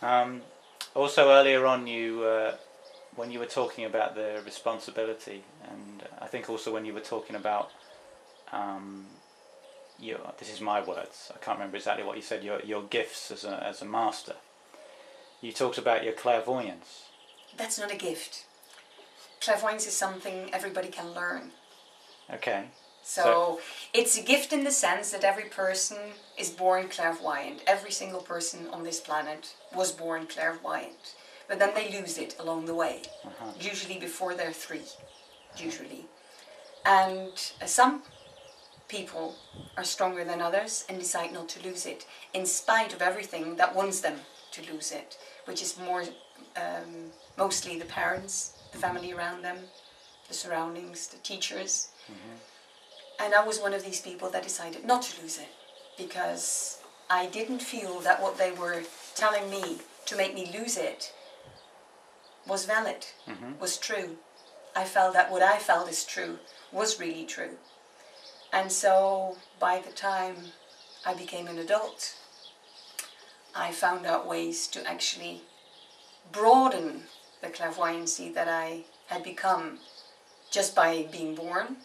Um, Also, earlier on, when you were talking about the responsibility, and I think also when you were talking about, this is my words, I can't remember exactly what you said, your gifts as a master. You talked about your clairvoyance. That's not a gift. Clairvoyance is something everybody can learn. Okay. So it's a gift in the sense that every person is born clairvoyant. Every single person on this planet was born clairvoyant. But then they lose it along the way. Usually before they're 3. Usually. And some people are stronger than others and decide not to lose it, in spite of everything that wants them to lose it, which is mostly the parents, the family around them, the surroundings, the teachers. And I was one of these people that decided not to lose it, because I didn't feel that what they were telling me to make me lose it was valid, was true. I felt that what I felt is true was really true. And so by the time I became an adult, I found out ways to actually broaden the clairvoyancy that I had become just by being born,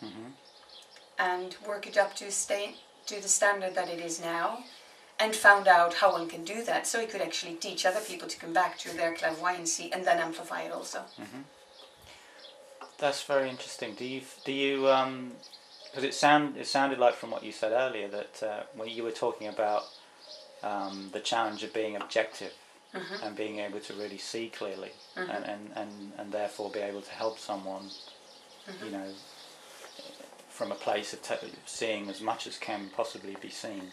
and work it up to the standard that it is now, and found out how one can do that, so I could actually teach other people to come back to their clairvoyancy and then amplify it also. That's very interesting. Do you because it sounded like from what you said earlier that when you were talking about the challenge of being objective and being able to really see clearly and therefore be able to help someone, you know, from a place of seeing as much as can possibly be seen,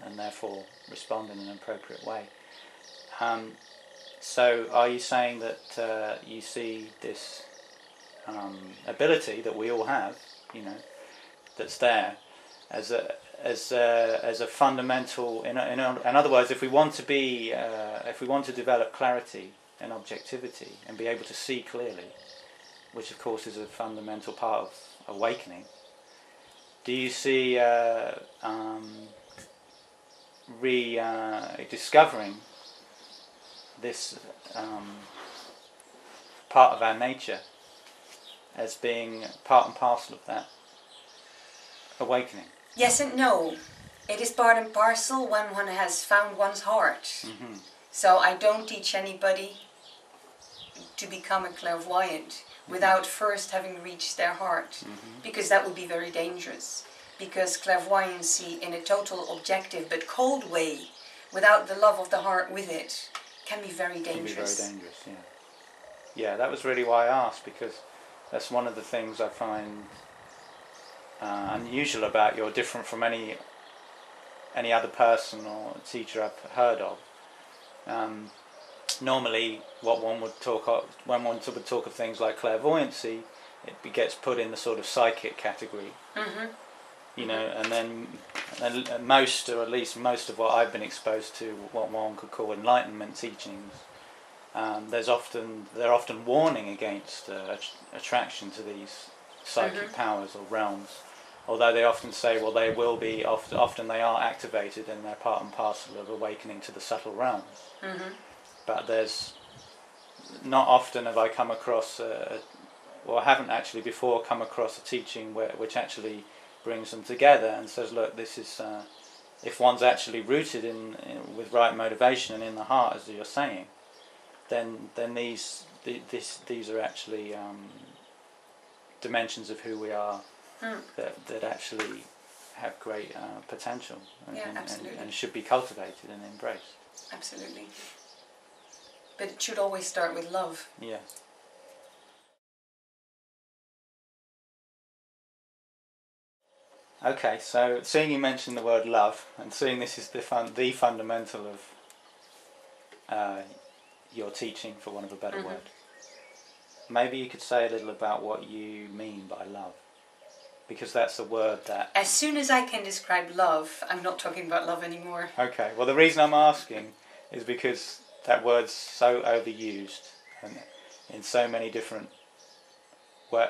and therefore respond in an appropriate way. So are you saying that you see this ability that we all have, you know, that's there, as a fundamental? In other words, if we want to develop clarity and objectivity and be able to see clearly, which of course is a fundamental part of awakening, do you see rediscovering this part of our nature as being part and parcel of that awakening? Yes and no. It is part and parcel when one has found one's heart. So I don't teach anybody to become a clairvoyant without first having reached their heart, because that would be very dangerous. Because clairvoyancy in a total objective but cold way, without the love of the heart with it, can be very dangerous. Can be very dangerous, yeah. Yeah, that was really why I asked, because that's one of the things I find unusual about you, or different from any other person or teacher I've heard of. Normally, what one would talk of, when one would talk of things like clairvoyancy, it gets put in the sort of psychic category. You know, and then most, or at least most of what I've been exposed to, what one could call enlightenment teachings, they're often warning against attraction to these psychic powers or realms, although they often say, well, they will be, often they are activated and they're part and parcel of awakening to the subtle realms. But there's not often have I come across, or haven't actually before come across a teaching which actually brings them together and says, look, this is, if one's actually rooted in with right motivation and in the heart, as you're saying, then these are actually dimensions of who we are that actually have great potential and should be cultivated and embraced. Absolutely. But it should always start with love. Yes. Okay, so seeing you mention the word love, and seeing this is the fundamental of your teaching, for want of a better word, maybe you could say a little about what you mean by love, because that's a word that... As soon as I can describe love, I'm not talking about love anymore. Okay, well the reason I'm asking is because that word's so overused and in so many different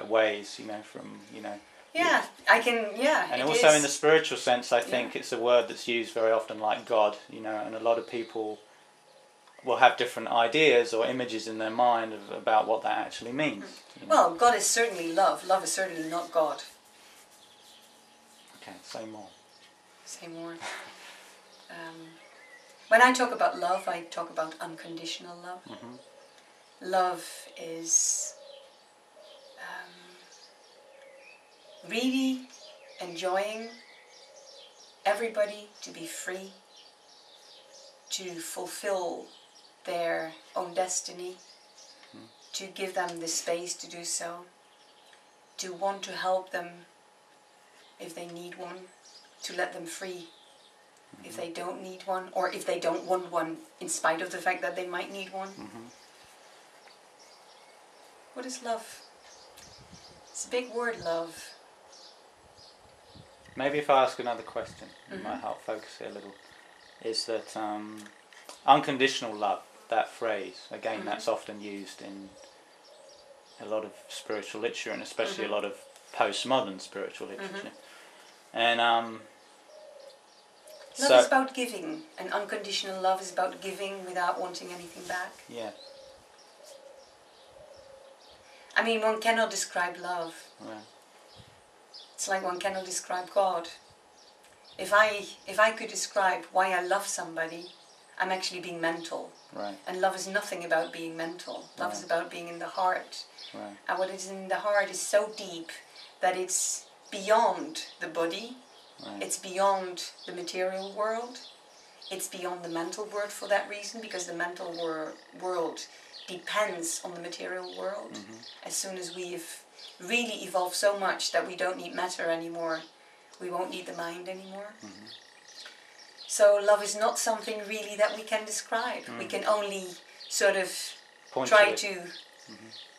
ways, you know, from, you know... Yeah, I can, yeah. And also in the spiritual sense, I think it's a word that's used very often like God, you know, and a lot of people will have different ideas or images in their mind about what that actually means. You know? Well, God is certainly love. Love is certainly not God. Okay, say more. Say more. When I talk about love, I talk about unconditional love. Mm-hmm. Love is really enjoying everybody to be free, to fulfill their own destiny, to give them the space to do so, to want to help them if they need one, to let them free if they don't need one, or if they don't want one in spite of the fact that they might need one. What is love? It's a big word, love. Maybe if I ask another question, it might help focus it a little. Is that unconditional love, that phrase, again, that's often used in a lot of spiritual literature, and especially a lot of postmodern spiritual literature. And love is about giving, and unconditional love is about giving without wanting anything back. Yeah. I mean, one cannot describe love. Right. It's like one cannot describe God. If I could describe why I love somebody, I'm actually being mental. Right. And love is nothing about being mental. Love is about being in the heart. Right. And what is in the heart is so deep that it's beyond the body. Right. It's beyond the material world. It's beyond the mental world for that reason, because the mental world depends on the material world. As soon as we've really evolved so much that we don't need matter anymore, we won't need the mind anymore. So love is not something really that we can describe. We can only sort of try to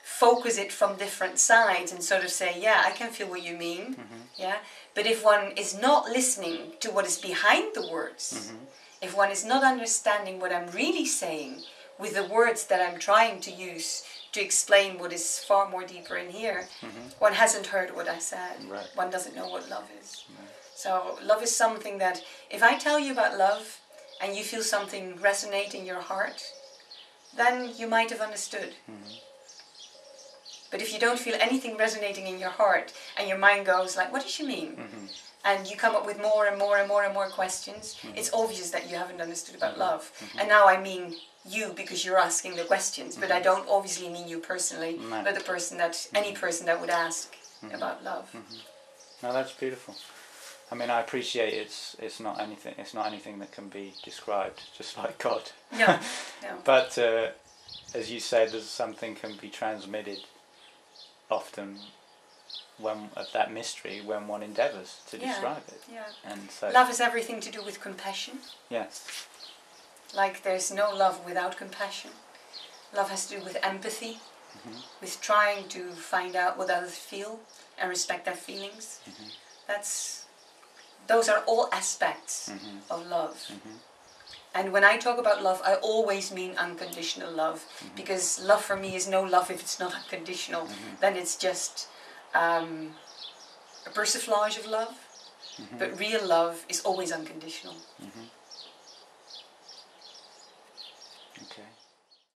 focus it from different sides and sort of say, yeah, I can feel what you mean. Yeah. But if one is not listening to what is behind the words, if one is not understanding what I'm really saying with the words that I'm trying to use to explain what is far more deeper in here, one hasn't heard what I said. Right. One doesn't know what love is. Right. So love is something that, if I tell you about love and you feel something resonate in your heart, then you might have understood. But if you don't feel anything resonating in your heart and your mind goes like, what does she mean? And you come up with more and more and more and more questions, it's obvious that you haven't understood about love. And now I mean you, because you're asking the questions, but I don't obviously mean you personally, but the person that, any person that would ask about love. No, that's beautiful. I mean, I appreciate it's not anything that can be described, just like God. No, no. But as you said, there's something can be transmitted often when of that mystery when one endeavours to describe it. Yeah. And so love has everything to do with compassion. Yes. Like there's no love without compassion. Love has to do with empathy, with trying to find out what others feel and respect their feelings. Those are all aspects of love. And when I talk about love, I always mean unconditional love, because love for me is no love if it's not unconditional. Then it's just a persiflage of love. But real love is always unconditional.